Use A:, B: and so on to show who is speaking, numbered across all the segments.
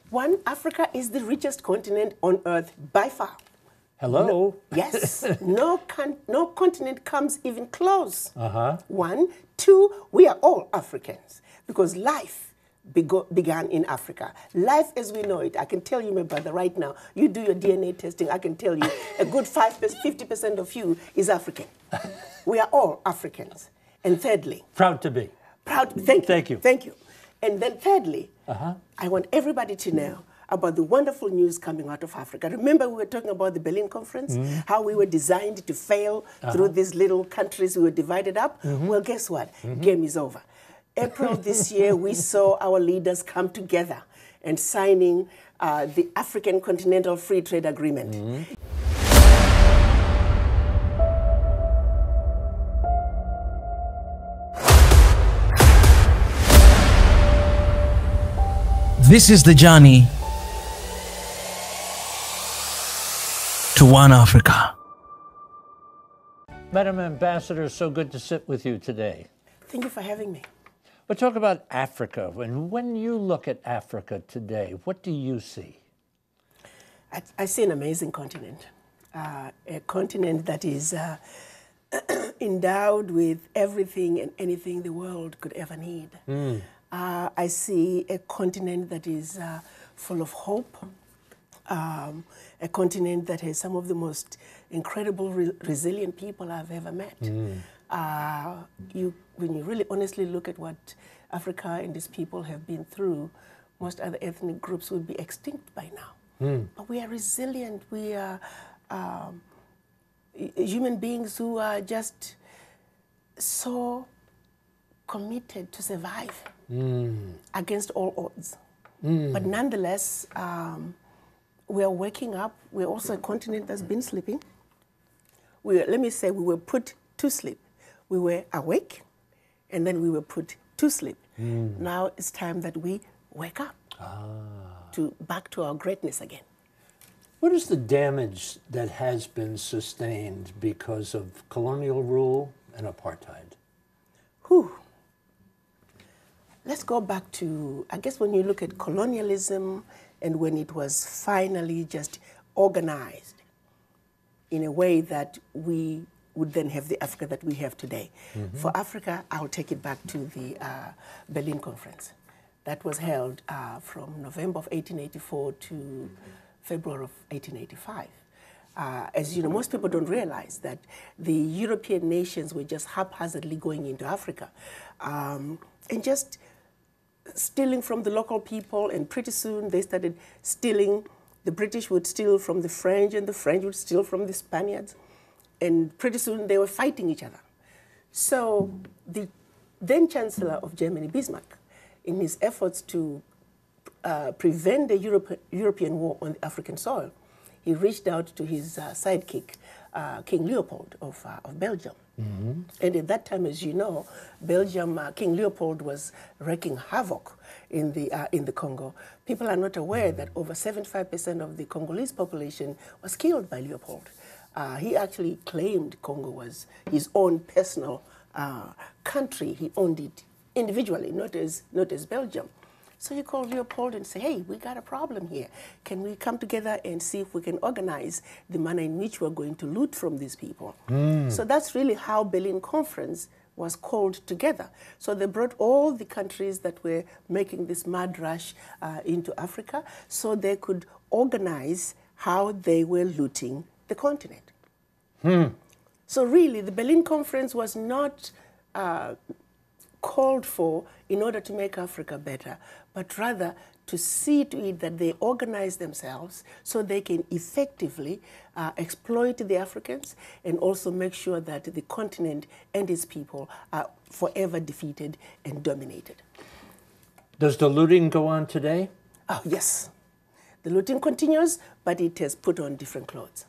A: One, Africa is the richest continent on earth by far.
B: Hello?
A: No, yes. no continent comes even close. One. Two, we are all Africans because life began in Africa. Life as we know it, I can tell you, my brother, right now, you do your DNA testing, I can tell you a good 50% of you is African. We are all Africans. And thirdly...
B: Proud to be.
A: Proud, thank you.
B: Thank you.
A: Thank you. And then thirdly, I want everybody to know about the wonderful news coming out of Africa. Remember we were talking about the Berlin Conference, how we were designed to fail through these little countries we were divided up? Well, guess what? Game is over. April this year, we saw our leaders come together and signing the African Continental Free Trade Agreement.
C: This is the journey to one Africa.
B: Madam Ambassador, so good to sit with you today.
A: Thank you for having me.
B: We'll talk about Africa. When you look at Africa today, what do you see?
A: I see an amazing continent. A continent that is endowed with everything and anything the world could ever need. I see a continent that is full of hope, a continent that has some of the most incredible, resilient people I've ever met. When you really honestly look at what Africa and its people have been through, most other ethnic groups would be extinct by now. But we are resilient. We are human beings who are just so committed to survive against all odds. But nonetheless, we are waking up. We're also a continent that's been sleeping. Let me say we were put to sleep. We were awake, and then we were put to sleep. Now it's time that we wake up back to our greatness again.
B: What is the damage that has been sustained because of colonial rule and apartheid?
A: Let's go back to, I guess when you look at colonialism and when it was finally just organized in a way that we would then have the Africa that we have today. For Africa, I'll take it back to the Berlin Conference. That was held from November of 1884 to February of 1885. As you know, most people don't realize that the European nations were just haphazardly going into Africa and just stealing from the local people, and pretty soon they started stealing. The British would steal from the French, and the French would steal from the Spaniards, and pretty soon they were fighting each other. So the then Chancellor of Germany, Bismarck, in his efforts to prevent the European war on the African soil, he reached out to his sidekick, King Leopold of Belgium. And at that time, as you know, Belgium, King Leopold was wreaking havoc in the Congo. People are not aware that over 75% of the Congolese population was killed by Leopold. He actually claimed Congo was his own personal country. He owned it individually, not as Belgium. So he called Leopold and said, hey, we got a problem here. Can we come together and see if we can organize the manner in which we're going to loot from these people? So that's really how Berlin Conference was called together. So they brought all the countries that were making this mad rush into Africa so they could organize how they were looting the continent. So really, the Berlin Conference was not called for in order to make Africa better, but rather to see to it that they organize themselves so they can effectively exploit the Africans and also make sure that the continent and its people are forever defeated and dominated.
B: Does the looting go on today?
A: Oh, yes. The looting continues, but it has put on different clothes.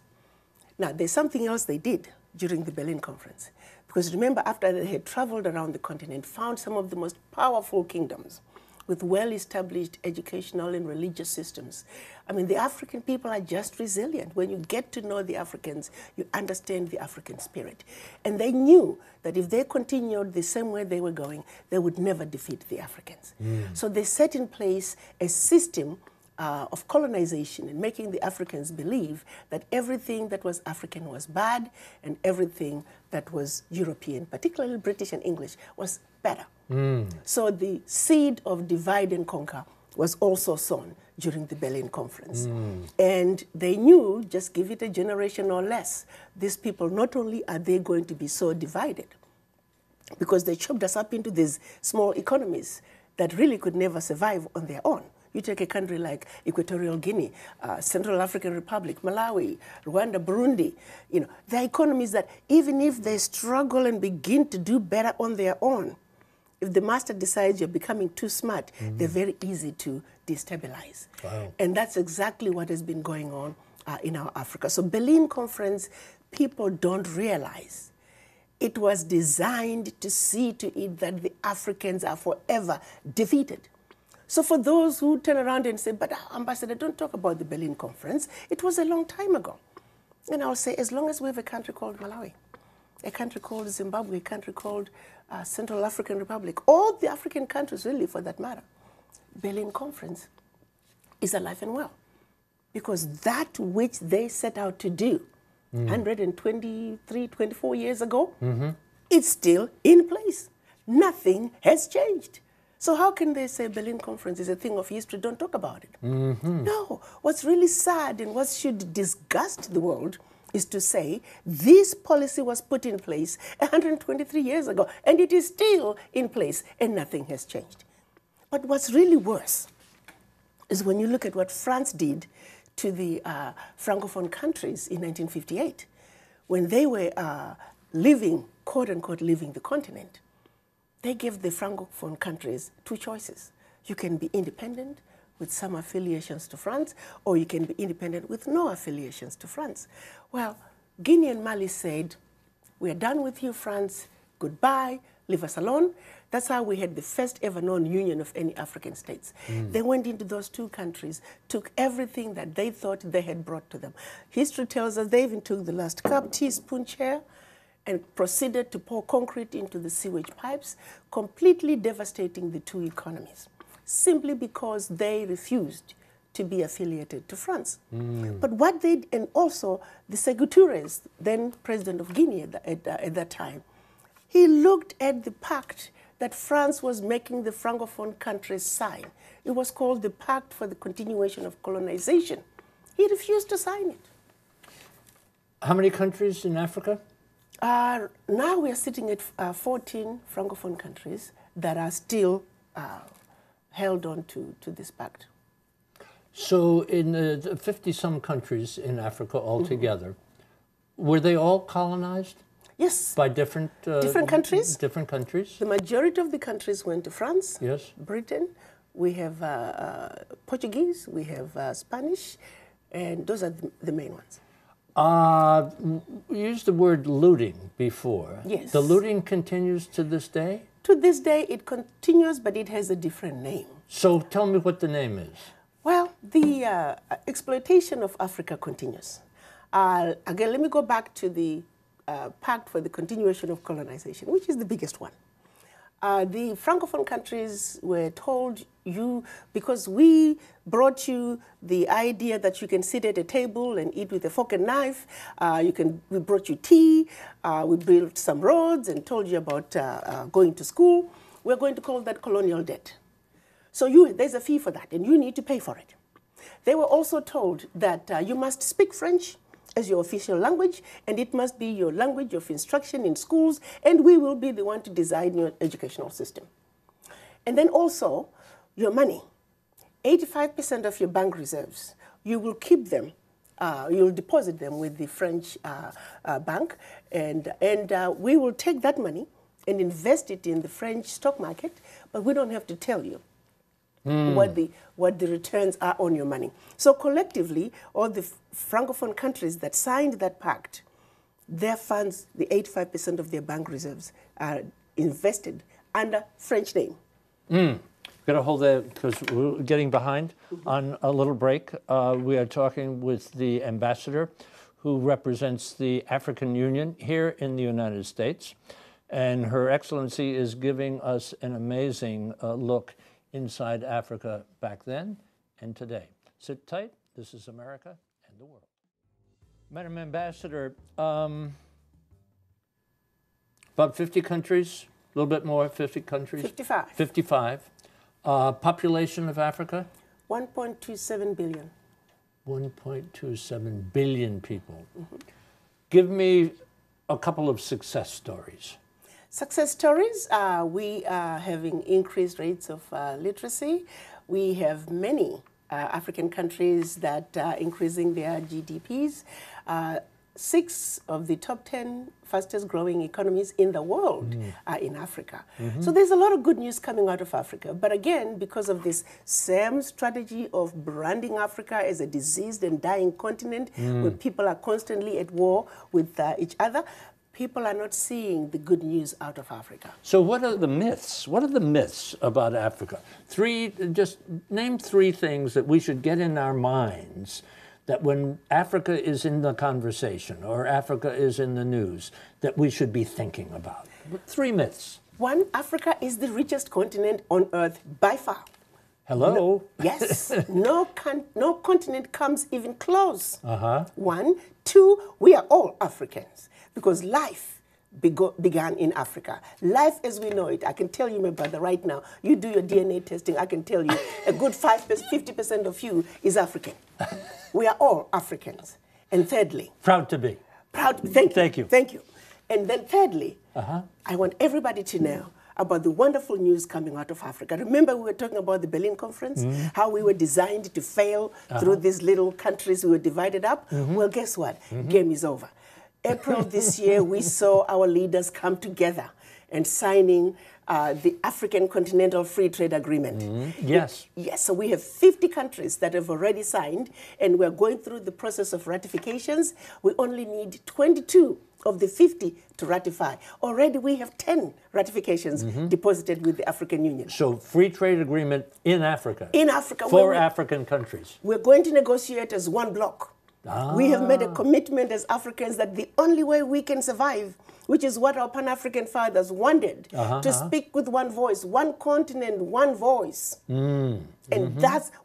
A: Now, there's something else they did during the Berlin Conference. Because remember, after they had traveled around the continent, found some of the most powerful kingdoms with well-established educational and religious systems. I mean, the African people are just resilient. When you get to know the Africans, you understand the African spirit. And they knew that if they continued the same way they were going, they would never defeat the Africans. So they set in place a system of colonization and making the Africans believe that everything that was African was bad and everything that was European, particularly British and English, was better. So the seed of divide and conquer was also sown during the Berlin Conference. And they knew, just give it a generation or less, these people, not only are they going to be so divided, because they chopped us up into these small economies that really could never survive on their own. You take a country like Equatorial Guinea, Central African Republic, Malawi, Rwanda, Burundi, they're economies that even if they struggle and begin to do better on their own, if the master decides you're becoming too smart, they're very easy to destabilize.
B: Wow.
A: And that's exactly what has been going on in our Africa. So Berlin Conference, people don't realize it was designed to see to it that the Africans are forever defeated. So for those who turn around and say, but Ambassador, don't talk about the Berlin Conference, it was a long time ago. And I'll say, as long as we have a country called Malawi, a country called Zimbabwe, a country called Central African Republic, all the African countries really for that matter, Berlin Conference is alive and well. Because that which they set out to do 123, 24 years ago, it's still in place. Nothing has changed. So how can they say Berlin Conference is a thing of history, don't talk about it? No, what's really sad and what should disgust the world is to say this policy was put in place 123 years ago and it is still in place and nothing has changed. But what's really worse is when you look at what France did to the Francophone countries in 1958, when they were living, quote unquote, leaving the continent. They gave the Francophone countries two choices. You can be independent with some affiliations to France, or you can be independent with no affiliations to France. Well, Guinea and Mali said, we're done with you, France, goodbye, leave us alone. That's how we had the first ever known union of any African states. They went into those two countries, took everything that they thought they had brought to them. History tells us they even took the last cup, teaspoon, chair, and proceeded to pour concrete into the sewage pipes, completely devastating the two economies, simply because they refused to be affiliated to France. But what they, and also the Sékou Touré, then president of Guinea at that time, he looked at the pact that France was making the Francophone countries sign. It was called the Pact for the Continuation of Colonization. He refused to sign it.
B: How many countries in Africa?
A: Now we are sitting at 14 Francophone countries that are still held on to this pact.
B: So in the 50-some countries in Africa altogether, were they all colonized?
A: Yes.
B: By different
A: countries?
B: Different countries.
A: The majority of the countries went to France,
B: yes,
A: Britain. We have Portuguese, we have Spanish, and those are the main ones.
B: We used the word looting before.
A: Yes.
B: The looting continues to this day?
A: To this day, it continues, but it has a different name.
B: So tell me what the name is.
A: Well, the exploitation of Africa continues. Again, let me go back to the Pact for the Continuation of Colonization, which is the biggest one. The Francophone countries were told, because we brought you the idea that you can sit at a table and eat with a fork and knife, we brought you tea, we built some roads and told you about going to school, we're going to call that colonial debt. So there's a fee for that, and you need to pay for it. They were also told that you must speak French as your official language, and it must be your language of instruction in schools, and we will be the one to design your educational system. And then also, your money. 85% of your bank reserves, you will keep them, you'll deposit them with the French bank, and we will take that money and invest it in the French stock market, but we don't have to tell you what the returns are on your money. So collectively, all the Francophone countries that signed that pact, their funds, the 85% of their bank reserves, are invested under French name.
B: Got to hold that because we're getting behind on a little break. We are talking with the ambassador who represents the African Union here in the United States. And Her Excellency is giving us an amazing look inside Africa back then and today. Sit tight. This is America and the world. Madam Ambassador, about 50 countries, a little bit more, 50 countries?
A: 55.
B: 55. Population of Africa?
A: 1.27 billion.
B: 1.27 billion people. Give me a couple of success stories.
A: Success stories, we are having increased rates of literacy. We have many African countries that are increasing their GDPs. 6 of the top 10 fastest growing economies in the world are in Africa. So there's a lot of good news coming out of Africa. But again, because of this same strategy of branding Africa as a diseased and dying continent where people are constantly at war with each other, people are not seeing the good news out of Africa.
B: So what are the myths? What are the myths about Africa? Just name 3 things that we should get in our minds that when Africa is in the conversation or Africa is in the news, that we should be thinking about. 3 myths.
A: 1, Africa is the richest continent on earth by far.
B: Hello?
A: Yes, no continent comes even close. 1. 2, we are all Africans because life began in Africa. Life as we know it, I can tell you, my brother, right now, you do your DNA testing, I can tell you a good 50% of you is African. We are all Africans. And thirdly...
B: Proud to be.
A: Proud, thank you.
B: Thank you.
A: Thank you. And then thirdly, I want everybody to know about the wonderful news coming out of Africa. Remember we were talking about the Berlin Conference, how we were designed to fail through these little countries we were divided up? Well, guess what? Game is over. April this year, we saw our leaders come together and signing the African Continental Free Trade Agreement.
B: Yes.
A: Yes, so we have 50 countries that have already signed, and we're going through the process of ratifications. We only need 22 of the 50 to ratify. Already we have 10 ratifications deposited with the African Union.
B: So free trade agreement in Africa.
A: In Africa.
B: For African countries.
A: We're going to negotiate as one bloc. We have made a commitment as Africans that the only way we can survive, which is what our Pan-African fathers wanted, to speak with one voice, one continent, one voice. And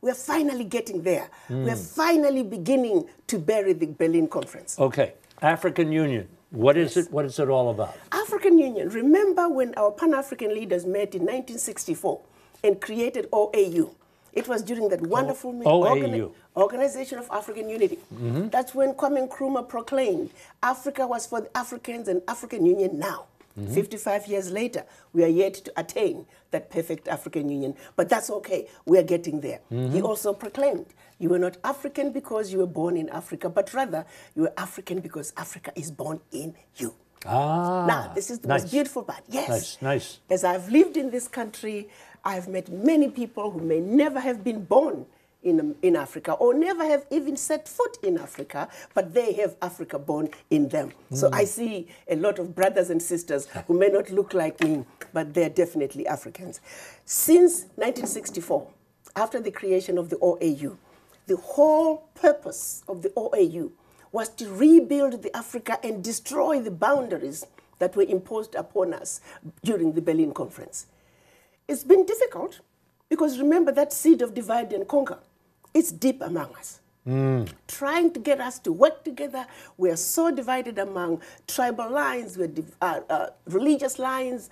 A: we're finally getting there. We're finally beginning to bury the Berlin Conference.
B: Okay, African Union. What is it? What is it all about?
A: African Union. Remember when our Pan-African leaders met in 1964 and created OAU? It was during that wonderful Organization of African Unity. That's when Kwame Nkrumah proclaimed Africa was for the Africans and African Union now. 55 years later, we are yet to attain that perfect African Union. But that's okay. We are getting there. He also proclaimed you were not African because you were born in Africa, but rather you were African because Africa is born in you. Now, this is the most beautiful part. Yes.
B: Nice.
A: As I've lived in this country, I've met many people who may never have been born in Africa or never have even set foot in Africa, but they have Africa born in them. So I see a lot of brothers and sisters who may not look like me, but they're definitely Africans. Since 1964, after the creation of the OAU, the whole purpose of the OAU was to rebuild the Africa and destroy the boundaries that were imposed upon us during the Berlin Conference. It's been difficult because remember that seed of divide and conquer, it's deep among us. Trying to get us to work together, we are so divided among tribal lines, religious lines,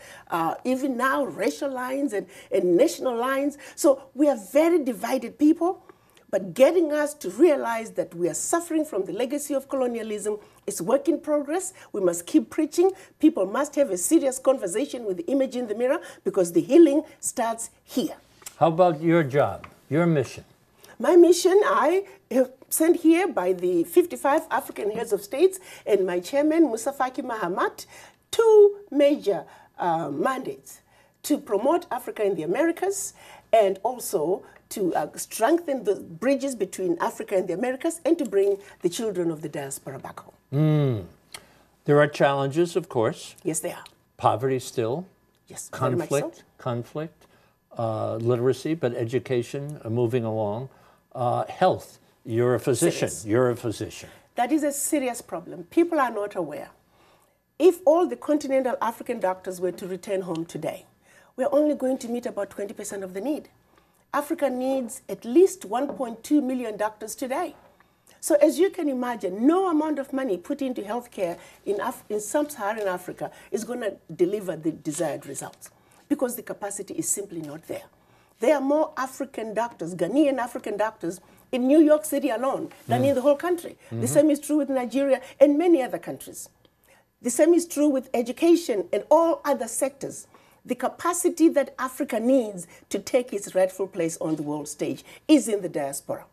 A: even now racial lines and national lines. So we are very divided people. But getting us to realize that we are suffering from the legacy of colonialism is work in progress. We must keep preaching. People must have a serious conversation with the image in the mirror because the healing starts here.
B: How about your job, your mission?
A: My mission, I have sent here by the 55 African heads of states and my chairman, Musa Faki Mahamat, 2 major mandates: to promote Africa in the Americas and also to strengthen the bridges between Africa and the Americas and to bring the children of the diaspora back home.
B: There are challenges, of course.
A: Yes, there are.
B: Poverty still.
A: Yes,
B: Conflict, literacy, but education moving along. Health. You're a physician.
A: Serious.
B: You're a physician.
A: That is a serious problem. People are not aware. If all the continental African doctors were to return home today, we're only going to meet about 20% of the need. Africa needs at least 1.2 million doctors today. So as you can imagine, no amount of money put into healthcare in sub-Saharan Africa is going to deliver the desired results because the capacity is simply not there. There are more African doctors, Ghanaian African doctors, in New York City alone than in the whole country. The same is true with Nigeria and many other countries. The same is true with education and all other sectors. The capacity that Africa needs to take its rightful place on the world stage is in the diaspora.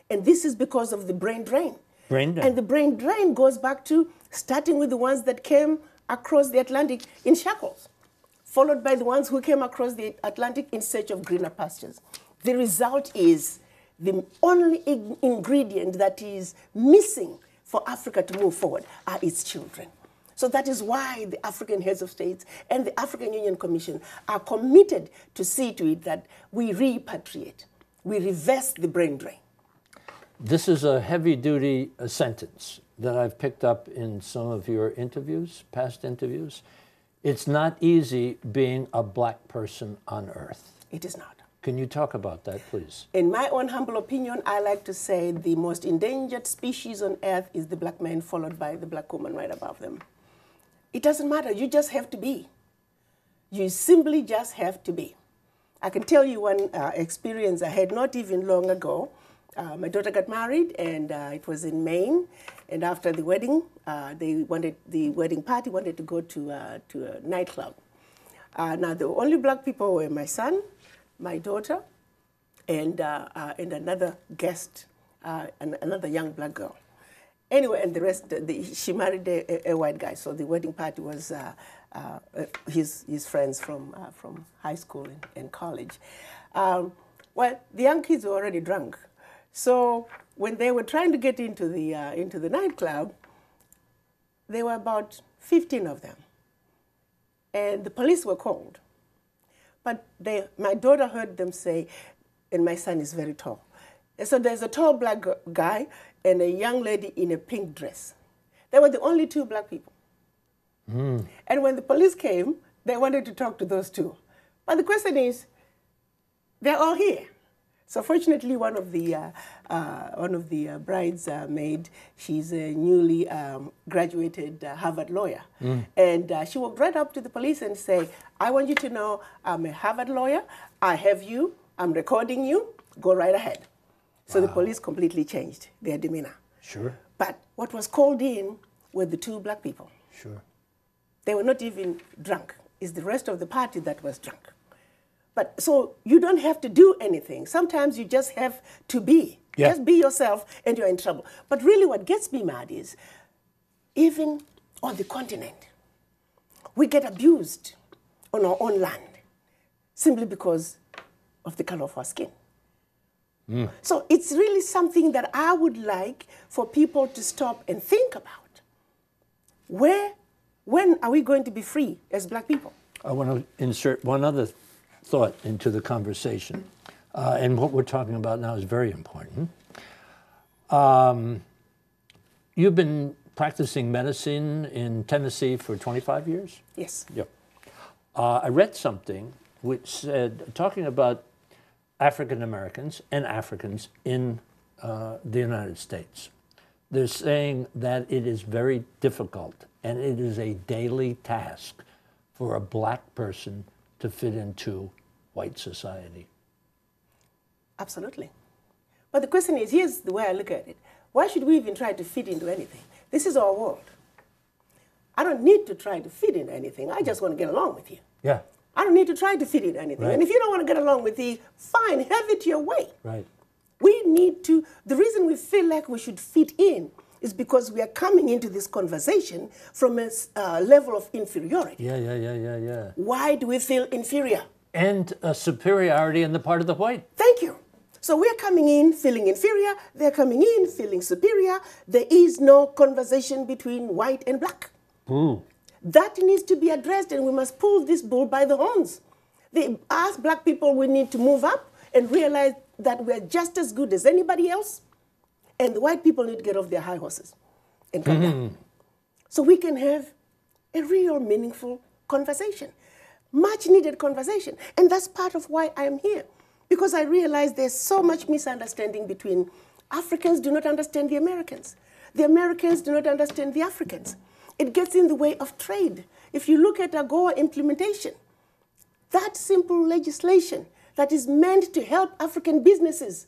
A: And this is because of the brain drain.
B: Brain drain.
A: And the brain drain goes back to starting with the ones that came across the Atlantic in shackles, followed by the ones who came across the Atlantic in search of greener pastures. The result is the only ingredient that is missing for Africa to move forward are its children. So that is why the African heads of states and the African Union Commission are committed to see to it that we repatriate, we reverse the brain drain.
B: This is a heavy-duty sentence that I've picked up in some of your interviews, past interviews. It's not easy being a black person on Earth.
A: It is not.
B: Can you talk about that, please?
A: In my own humble opinion, I like to say the most endangered species on Earth is the black man, followed by the black woman right above them. It doesn't matter. You just have to be. You simply just have to be. I can tell you one experience I had not even long ago. My daughter got married, and it was in Maine. And after the wedding, the wedding party wanted to go to a nightclub. Now, the only black people were my son, my daughter, and another guest, another young black girl. Anyway, and the rest, she married a white guy, so the wedding party was his friends from high school and college. Well, the young kids were already drunk. So when they were trying to get into the nightclub, there were about 15 of them. And the police were called. But my daughter heard them say, and my son is very tall. And so there's a tall black guy and a young lady in a pink dress. They were the only two black people. And when the police came, they wanted to talk to those two. But the question is, they're all here. So fortunately, one of the bridesmaid, she's a newly graduated Harvard lawyer. And she walked right up to the police and said, I want you to know I'm a Harvard lawyer. I have you. I'm recording you. Go right ahead. So the police completely changed their demeanor.
B: Sure.
A: But what was called in were the two black people.
B: Sure.
A: They were not even drunk. It's the rest of the party that was drunk. But so you don't have to do anything. Sometimes you just have to be.
B: Yeah.
A: Just be yourself and you're in trouble. But really what gets me mad is, even on the continent, we get abused on our own land simply because of the color of our skin. So it's really something that I would like for people to stop and think about. When are we going to be free as black people?
B: I want to insert one other thought into the conversation. And what we're talking about now is very important. You've been practicing medicine in Tennessee for 25 years?
A: Yes.
B: Yep. I read something which said, talking about African Americans and Africans in the United States. They're saying that it is very difficult and it is a daily task for a black person to fit into white society.
A: Absolutely. But the question is, here's the way I look at it. Why should we even try to fit into anything? This is our world. I don't need to try to fit into anything. I just want to get along with you.
B: Yeah.
A: I don't need to try to fit in anything.
B: Right.
A: And if you don't want to get along with me, fine, have it your way.
B: Right.
A: We need to, the reason we feel like we should fit in is because we are coming into this conversation from a level of inferiority.
B: Yeah.
A: Why do we feel inferior?
B: And a superiority on the part of the white.
A: Thank you. So we're coming in feeling inferior, they're coming in feeling superior. There is no conversation between white and black. That needs to be addressed, and we must pull this bull by the horns. As black people, we need to move up and realize that we're just as good as anybody else, and the white people need to get off their high horses and come down. So we can have a real meaningful conversation, much needed conversation. And that's part of why I am here, Because I realize there's so much misunderstanding between Africans do not understand the Americans. The Americans do not understand the Africans. It gets in the way of trade. If you look at AGOA implementation, that simple legislation that is meant to help African businesses,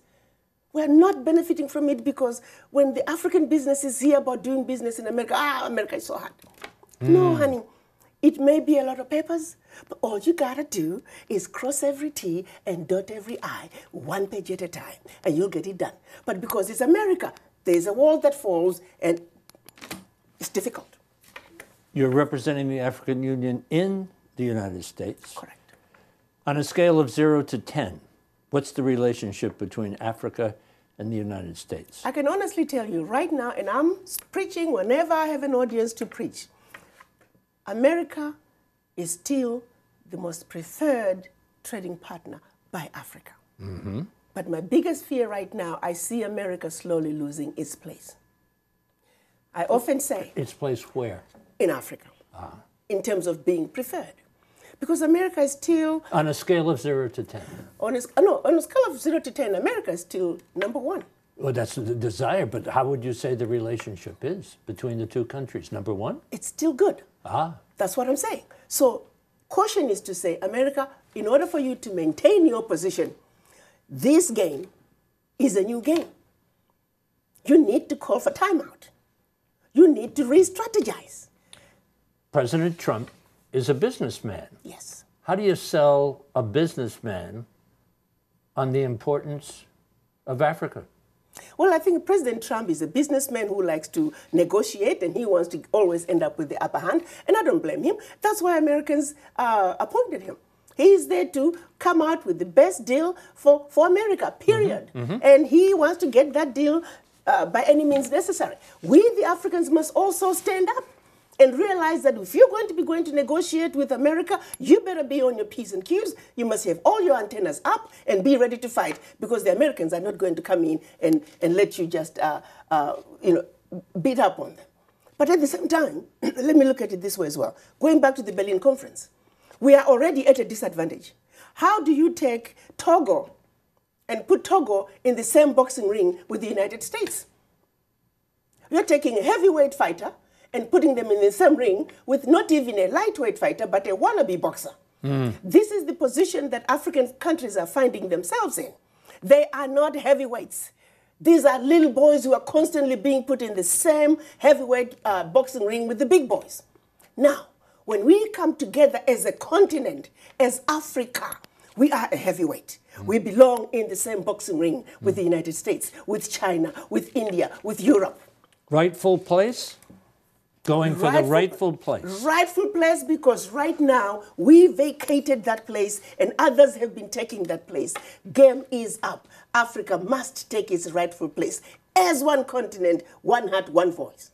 A: we're not benefiting from it because when the African businesses hear about doing business in America, America is so hard. No, honey. It may be a lot of papers, but all you gotta do is cross every T and dot every I, one page at a time, and you'll get it done. But because it's America, there's a wall that falls, and it's difficult.
B: You're representing the African Union in the United States.
A: Correct.
B: On a scale of 0 to 10, what's the relationship between Africa and the United States?
A: I can honestly tell you right now, and I'm preaching whenever I have an audience to preach, America is still the most preferred trading partner by Africa. Mm-hmm. But my biggest fear right now, I see America slowly losing its place. I often say...
B: Its place where?
A: In Africa, in terms of being preferred. Because America is still...
B: On a scale of 0 to 10?
A: On a scale of 0 to 10, America is still number one.
B: Well, that's the desire, but how would you say the relationship is between the two countries? Number one?
A: It's still good. That's what I'm saying. So caution is to say, America, in order for you to maintain your position, this game is a new game. You need to call for timeout. You need to re-strategize.
B: President Trump is a businessman.
A: Yes.
B: How do you sell a businessman on the importance of Africa?
A: Well, I think President Trump is a businessman who likes to negotiate, and he wants to always end up with the upper hand, and I don't blame him. That's why Americans appointed him. He is there to come out with the best deal for America, period. Mm-hmm. Mm-hmm. And he wants to get that deal by any means necessary. We, the Africans, must also stand up and realize that if you're going to negotiate with America, you better be on your P's and Q's. You must have all your antennas up and be ready to fight, because the Americans are not going to come in and let you just beat up on them. But at the same time, let me look at it this way as well. Going back to the Berlin Conference, we are already at a disadvantage. How do you take Togo and put Togo in the same boxing ring with the United States? You're taking a heavyweight fighter and putting them in the same ring with not even a lightweight fighter, but a wannabe boxer. This is the position that African countries are finding themselves in. They are not heavyweights. These are little boys who are constantly being put in the same heavyweight boxing ring with the big boys. Now, when we come together as a continent, as Africa, we are a heavyweight. We belong in the same boxing ring with the United States, with China, with India, with Europe.
B: Rightful place? Going for the rightful place.
A: Rightful place, because right now we vacated that place and others have been taking that place. Game is up. Africa must take its rightful place as one continent, one heart, one voice.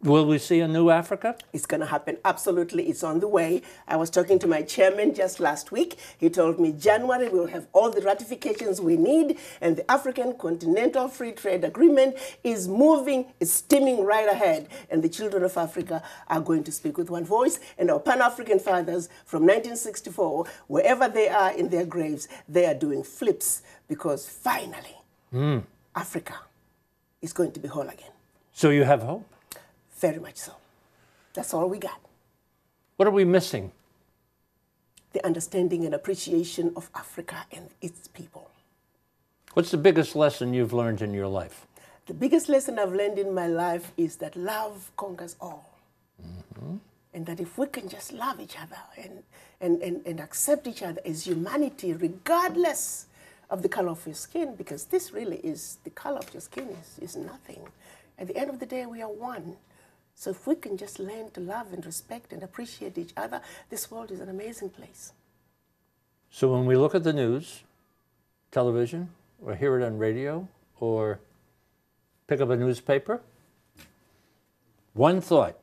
B: Will we see a new Africa?
A: It's going to happen. Absolutely. It's on the way. I was talking to my chairman just last week. He told me January we'll have all the ratifications we need, and the African Continental Free Trade Agreement is moving, it's steaming right ahead. And the children of Africa are going to speak with one voice, and our Pan-African fathers from 1964, wherever they are in their graves, they are doing flips, because finally, Africa is going to be whole again.
B: So you have hope?
A: Very much so. That's all we got.
B: What are we missing?
A: The understanding and appreciation of Africa and its people.
B: What's the biggest lesson you've learned in your life?
A: The biggest lesson I've learned in my life is that love conquers all. Mm-hmm. And that if we can just love each other and accept each other as humanity, regardless of the color of your skin, because this really is, the color of your skin is nothing. At the end of the day, we are one. So if we can just learn to love and respect and appreciate each other, this world is an amazing place.
B: So when we look at the news, television, or hear it on radio, or pick up a newspaper, one thought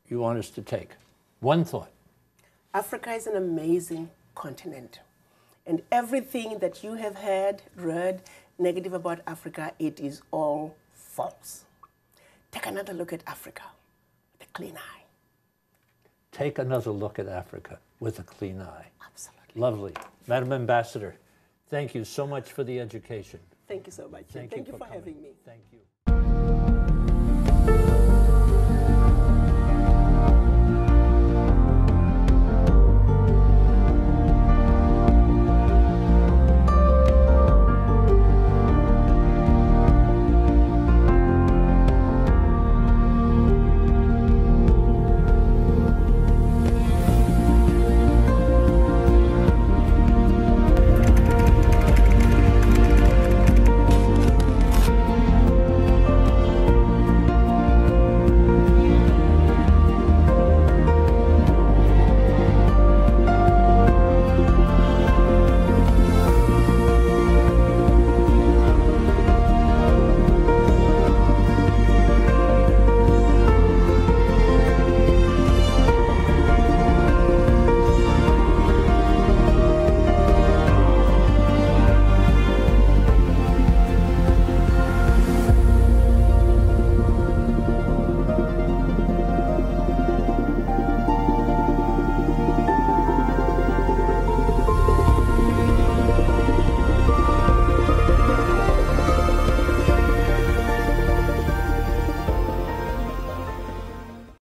B: you want us to take. One thought.
A: Africa is an amazing continent. And everything that you have heard, read, negative about Africa, it is all false. Take another look at Africa with a clean eye.
B: Take another look at Africa with a clean eye.
A: Absolutely.
B: Lovely. Madam Ambassador, Thank you so much for the education.
A: Thank you so much. Thank you for
B: coming.
A: having me.
B: Thank you.